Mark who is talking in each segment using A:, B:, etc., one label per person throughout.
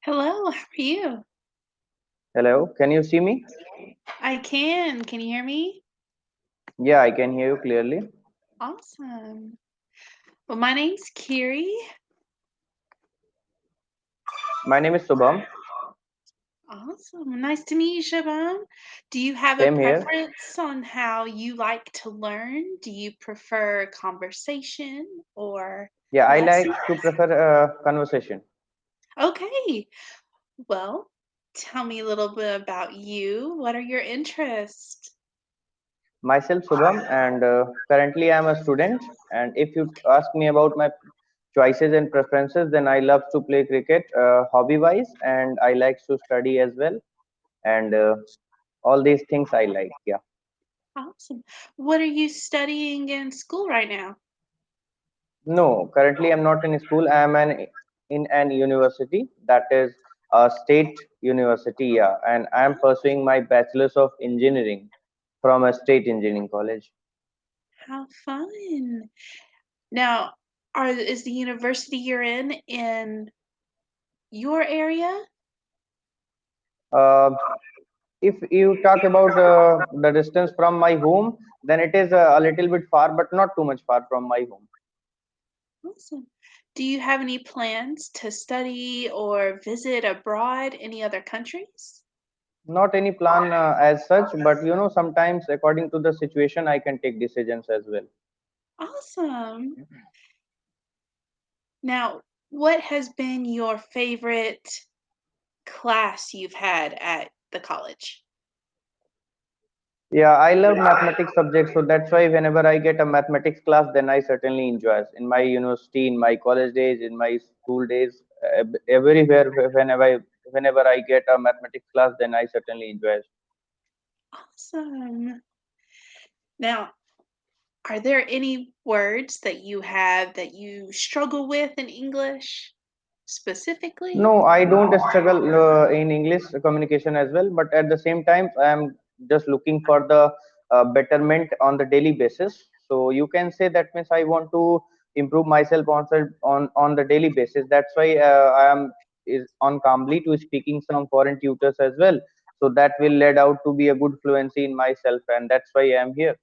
A: Hello, how are you?
B: Hello, can you see me?
A: I can. Can you hear me?
B: Yeah, I can hear you clearly.
A: Awesome. Well, my name's Kiri.
B: My name is Subham.
A: Awesome. Nice to meet you, Shabam. Do you have a
B: Same here.
A: preference on how you like to learn? Do you prefer conversation or
B: Yeah, I like
A: lessons?
B: to prefer conversation.
A: Okay. Well, tell me a little bit about you. What are your interests?
B: Myself, Subham, and currently I am a student. And if you ask me about my choices and preferences, then I love to play cricket hobby-wise, and I like to study as well. And all these things I like. Yeah.
A: Awesome. What are you studying in school right now?
B: No, currently I'm not in school. I am in an university that is a state university. Yeah, and I am pursuing my bachelor's of engineering from a state engineering college.
A: How fun. Now, is the university you're in your area?
B: Uh, if you talk about the distance from my home, then it is a little bit far, but not too much far from my home.
A: Awesome. Do you have any plans to study or visit abroad, any other countries?
B: Not any plan as such, but sometimes according to the situation, I can take decisions as well.
A: Awesome. Now, what has been your favorite class you've had at the college?
B: Yeah, I love mathematics subjects, so that's why whenever I get a mathematics class, then I certainly enjoy it. In my university, in my college days, in my school days, everywhere, whenever I get a mathematics class, then I certainly enjoy it.
A: Awesome. Now, are there any words that you have that you struggle with in English specifically?
B: No, I don't struggle in English communication as well, but at the same time, I am just looking for the betterment on the daily basis. So you can say that means I want to improve myself on the daily basis. That's why I am is on Cambly to speaking some foreign tutors as well. So that will lead out to be a good fluency in myself, and that's why I am here.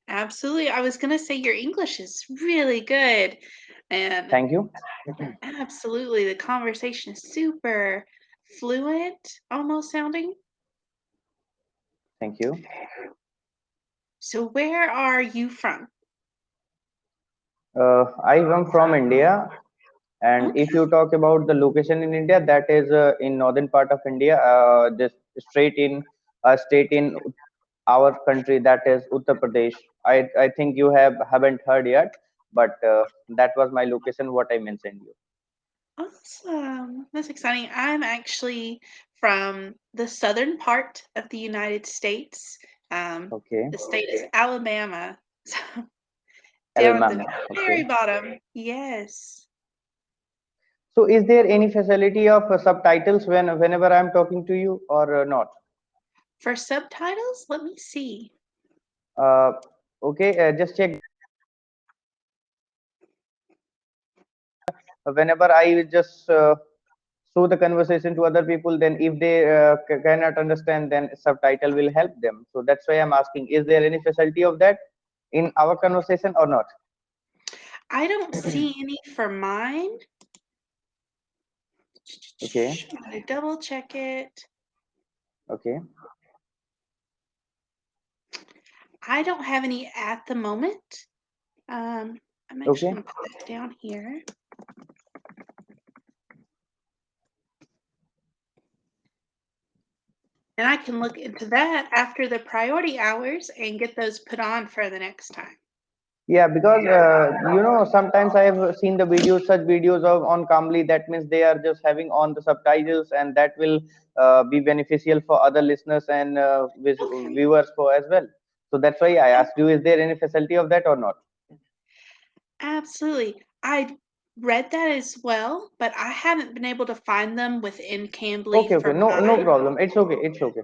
A: Absolutely. I was gonna say your English is really good. And
B: Thank you.
A: absolutely, the conversation is super fluent, almost sounding.
B: Thank you.
A: So where are you from?
B: I am from India. And if
A: Okay.
B: you talk about the location in India, that is in northern part of India, just straight in a state in our country, that is Uttar Pradesh. I think you haven't heard yet, but that was my location. What I mentioned you.
A: Awesome. That's exciting. I'm actually from the southern part of the United States.
B: Okay,
A: The state is Alabama. So down at the
B: Alabama.
A: very
B: Okay.
A: bottom. Yes.
B: So, is there any facility of subtitles whenever I'm talking to you, or not?
A: For subtitles, let me see.
B: Uh, okay, just check. Whenever I just show the conversation to other people, then if they cannot understand, then subtitle will help them. So that's why I'm asking, is there any facility of that in our conversation or not?
A: I don't see any for mine.
B: Okay,
A: I'm gonna double check it.
B: okay,
A: I don't have any at the moment. I'm actually
B: okay.
A: gonna put that down here. And I can look into that after the priority hours and get those put on for the next time.
B: Yeah, because sometimes I have seen the videos, such videos of on Cambly. That means they are just having on the subtitles, and that will be beneficial for other listeners and
A: Okay.
B: viewers for as well. So that's why I asked you, is there any facility of that or not?
A: Absolutely. I read that as well, but I haven't been able to find them within Cambly
B: Okay,
A: for
B: okay, no
A: mine.
B: problem. It's okay, it's okay.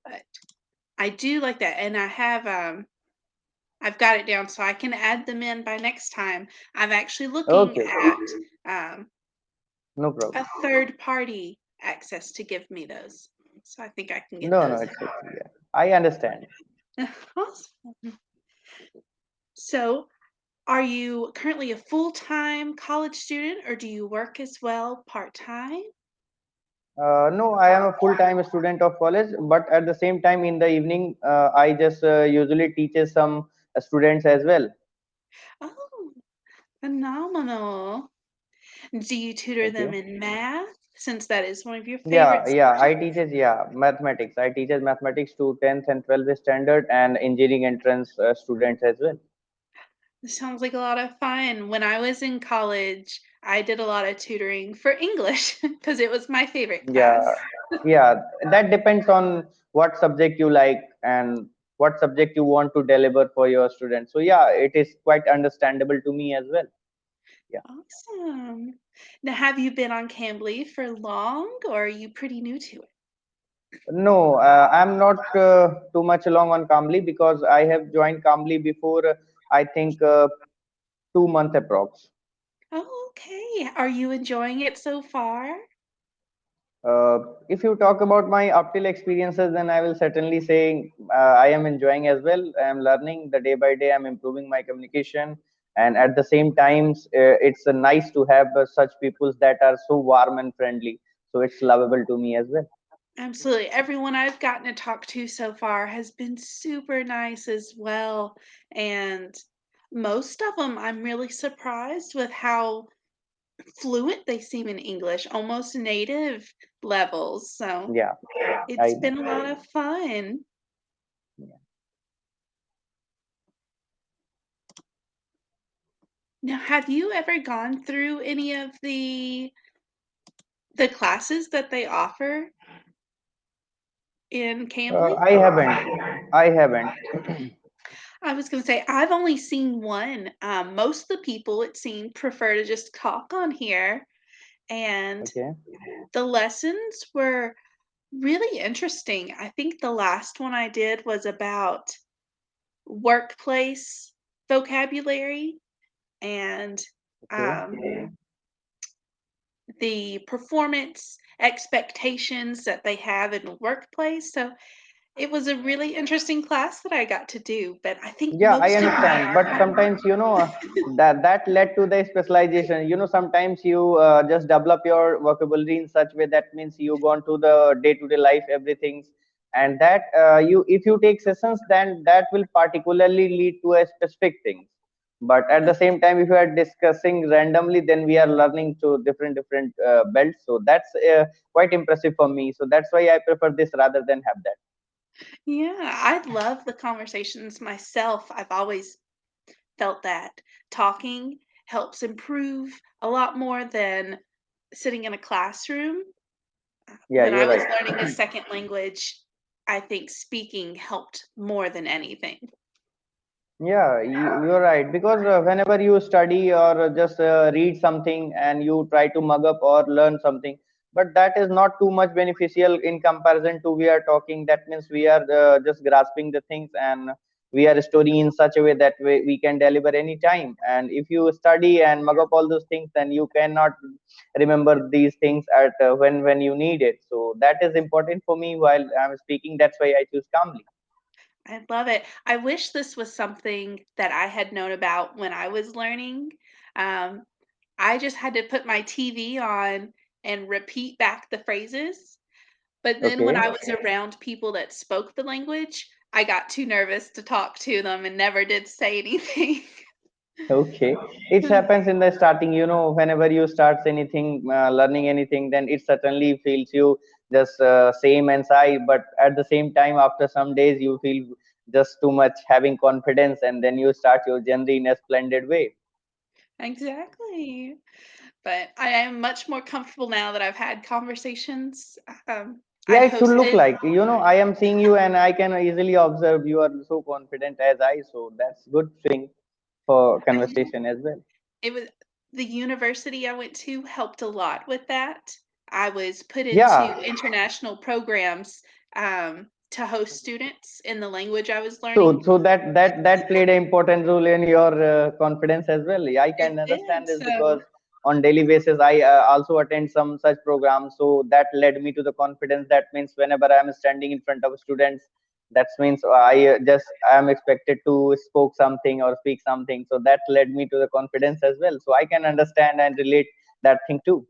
A: But I do like that, and I've got it down so I can add them in by next time. I'm actually looking
B: Okay, okay.
A: at
B: No
A: a
B: problem.
A: third party access to give me those. So I think I can get
B: No, no,
A: those.
B: it's yeah. I understand.
A: Awesome. So, are you currently a full-time college student or do you work as well part-time?
B: No, I am a full-time student of college, but at the same time, in the evening, I just usually teaches some students as well.
A: Oh, phenomenal. Do you tutor
B: Thank
A: them
B: you.
A: in math since that is one of your
B: Yeah,
A: favorite
B: yeah, I
A: subjects?
B: teaches mathematics. I teaches mathematics to 10th and 12th standard and engineering entrance students as well.
A: This sounds like a lot of fun. When I was in college, I did a lot of tutoring for English because it was my favorite
B: Yeah,
A: class.
B: yeah, that depends on what subject you like and what subject you want to deliver for your students. So yeah, it is quite understandable to me as well. Yeah.
A: Awesome. Now, have you been on Cambly for long or are you pretty new to it?
B: No, I'm not too much along on Cambly because I have joined Cambly before, I think 2 months approx.
A: Oh, okay. Are you enjoying it so far?
B: If you talk about my up till experiences, then I will certainly say I am enjoying as well. I am learning the day by day. I'm improving my communication, and at the same times, it's nice to have such peoples that are so warm and friendly. So it's lovable to me as well.
A: Absolutely. Everyone I've gotten to talk to so far has been super nice as well. And most of them, I'm really surprised with how fluent they seem in English, almost native levels. So
B: Yeah, I
A: it's
B: know.
A: been a lot of fun.
B: Yeah.
A: Now, have you ever gone through any of the classes that they offer in Cambly?
B: I haven't. I haven't.
A: I was gonna say, I've only seen one. Most of the people, it seemed, prefer to just talk on here, and
B: Okay.
A: the lessons were really interesting. I think the last one I did was about workplace vocabulary and
B: Okay.
A: um, the performance expectations that they have in the workplace. So it was a really interesting class that I got to do, but I think
B: Yeah, I
A: most of
B: understand, but
A: my
B: sometimes that led to the specialization. Sometimes you just develop your vocabulary in such way that means you go on to the day-to-day life, everything, and that you if you take sessions, then that will particularly lead to a specific things. But at the same time, if you are discussing randomly, then we are learning to different belts. So that's quite impressive for me. So that's why I prefer this rather than have that.
A: Yeah, I love the conversations myself. I've always felt that talking helps improve a lot more than sitting in a classroom.
B: Yeah,
A: When I
B: you're
A: was
B: right.
A: learning a second language, I think speaking helped more than anything.
B: Yeah, you're right. Because whenever you study or just read something and you try to mug up or learn something, but that is not too much beneficial in comparison to we are talking. That means we are just grasping the things and we are storing in such a way that we can deliver any time. And if you study and mug up all those things, then you cannot remember these things at when you need it. So that is important for me while I'm speaking. That's why I choose calmly.
A: I love it. I wish this was something that I had known about when I was learning. Um, I just had to put my TV on and repeat back the phrases. But then when
B: Okay.
A: I was around people that spoke the language, I got too nervous to talk to them and never did say anything.
B: Okay, it happens in the starting, whenever you start anything, learning anything, then it certainly feels you just same and shy. But at the same time, after some days, you feel just too much having confidence, and then you start your journey in a splendid way.
A: Exactly. But I am much more comfortable now that I've had conversations. I
B: Yeah, it should look
A: hosted
B: like, I am seeing you, and I can easily observe you are so confident as I, so that's good thing for conversation as well.
A: it was the university I went to helped a lot with that. I was put into
B: Yeah,
A: international programs to host students in the language I was
B: so,
A: learning.
B: so that played an important role in your confidence as well. I
A: It
B: can understand
A: did.
B: this because
A: So
B: on daily basis I also attend some such programs, so that led me to the confidence. That means whenever I am standing in front of students, that means I am expected to spoke something or speak something, so that led me to the confidence as well, so I can understand and relate that thing too.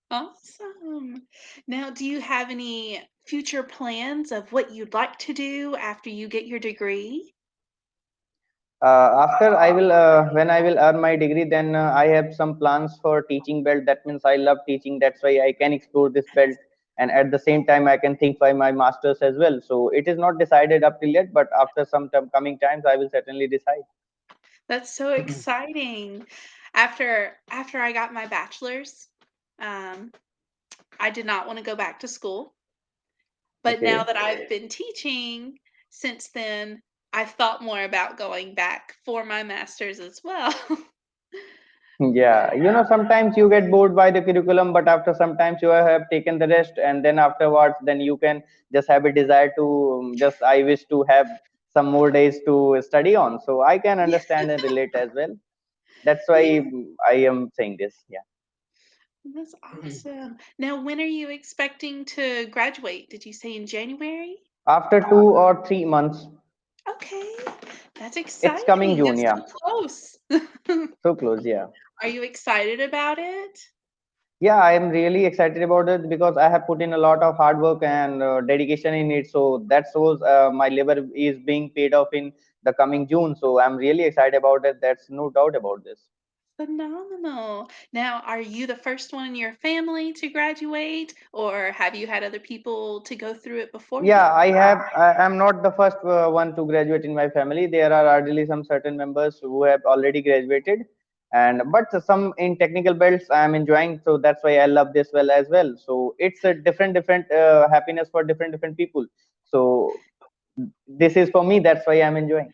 A: Awesome. Now, do you have any future plans of what you'd like to do after you get your degree?
B: After I will when I will earn my degree, then I have some plans for teaching belt. That means I love teaching, that's why I can explore this belt, and at the same time I can think for my masters as well. So it is not decided up till yet, but after some time, coming times I will certainly decide.
A: That's so exciting. After I got my bachelor's, um, I did not want to go back to school. But now
B: Okay.
A: that I've been teaching since then, I've thought more about going back for my master's as well.
B: Yeah, sometimes you get bored by the curriculum, but after sometimes you have taken the rest, and then afterwards, then you can just have a desire to just I wish to have some more days to study on. So I can
A: Yeah,
B: understand and relate as well. That's why
A: yeah,
B: I am saying this. Yeah.
A: that's awesome. Now, when are you expecting to graduate? Did you say in January?
B: After 2 or 3 months,
A: Okay, that's
B: it's coming
A: exciting.
B: June.
A: It's
B: Yeah,
A: so close.
B: so close. Yeah.
A: Are you excited about it?
B: Yeah, I am really excited about it because I have put in a lot of hard work and dedication in it. So that shows my labor is being paid off in the coming June. So I'm really excited about it. That's no doubt about this.
A: Phenomenal. Now, are you the first one in your family to graduate, or have you had other people to go through it before
B: Yeah,
A: you?
B: I have. I'm not the first one to graduate in my family. There are already some certain members who have already graduated, and but some in technical belts I am enjoying. So that's why I love this well as well. So it's a different happiness for different people. So this is for me. That's why I'm enjoying.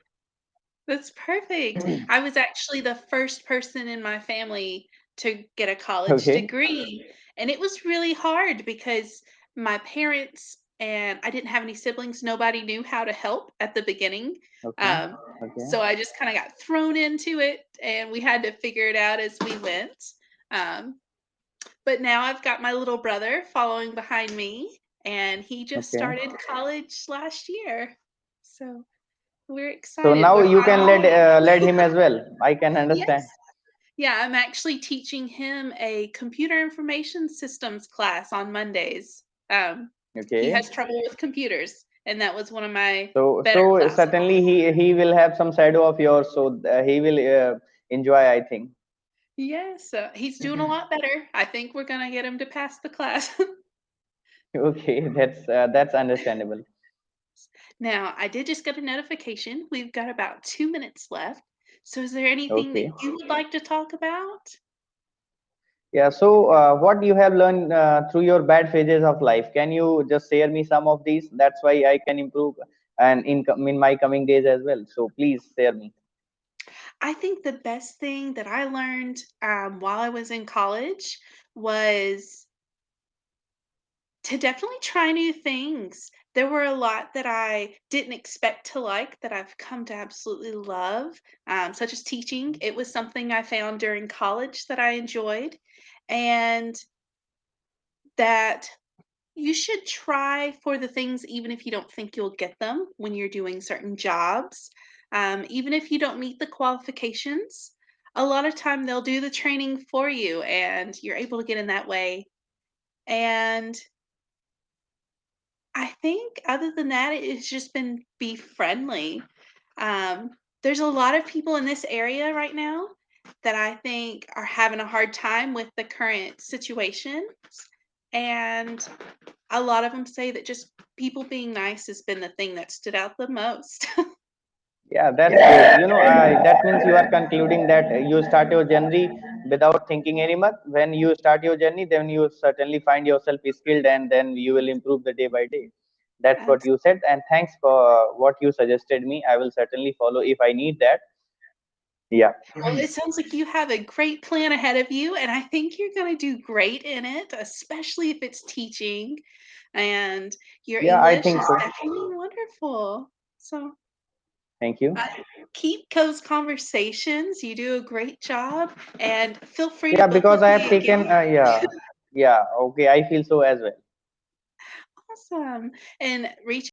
A: That's perfect. I was actually the first person in my family to get a college
B: Okay.
A: degree, and it was really hard because my parents and I didn't have any siblings, nobody knew how to help at the beginning.
B: Okay.
A: Um,
B: Okay.
A: so I just kinda got thrown into it, and we had to figure it out as we went. Um, but now I've got my little brother following behind me, and he just
B: Okay.
A: started college last year. So we're
B: So
A: excited.
B: now
A: We're
B: you can
A: finally
B: lead him as well. I can understand.
A: Yes. Yeah, I'm actually teaching him a computer information systems class on Mondays. He
B: Okay.
A: has trouble with computers, and that was one of my better
B: So
A: classes.
B: certainly he will have some shadow of yours. So he will enjoy, I think.
A: Yes, he's doing a lot better. I think we're gonna get him to pass the class.
B: Okay, that's understandable.
A: Now, I did just get a notification. We've got about 2 minutes left. So is there anything that
B: Okay.
A: you would like to talk about?
B: Yeah. So what you have learned through your bad phases of life? Can you just share me some of these? That's why I can improve and in my coming days as well. So please share me.
A: I think the best thing that I learned, while I was in college was to definitely try new things. There were a lot that I didn't expect to like that I've come to absolutely love, such as teaching. It was something I found during college that I enjoyed, and that you should try for the things even if you don't think you'll get them when you're doing certain jobs. Even if you don't meet the qualifications, a lot of time they'll do the training for you and you're able to get in that way. And I think other than that, it's just been be friendly. Um, there's a lot of people in this area right now that I think are having a hard time with the current situation. And a lot of them say that just people being nice has been the thing that stood out the most.
B: Yeah, that's great. That means you are concluding that you start your journey without thinking any much. When you start your journey, then you certainly find yourself skilled and then you will improve the day by day. That's what
A: Abs
B: you said. And thanks for what you suggested me. I will certainly follow if I need that. Yeah.
A: Well, it sounds like you have a great plan ahead of you, and I think you're gonna do great in it, especially if it's teaching, and your
B: Yeah, I
A: English
B: think
A: is
B: so.
A: definitely wonderful. So
B: Thank you.
A: Uh, keep those conversations. You do a great job, and feel free to
B: Yeah,
A: book
B: because
A: with
B: I
A: me
B: have taken,
A: again.
B: yeah, yeah, okay, I feel so as well.
A: Awesome. And reach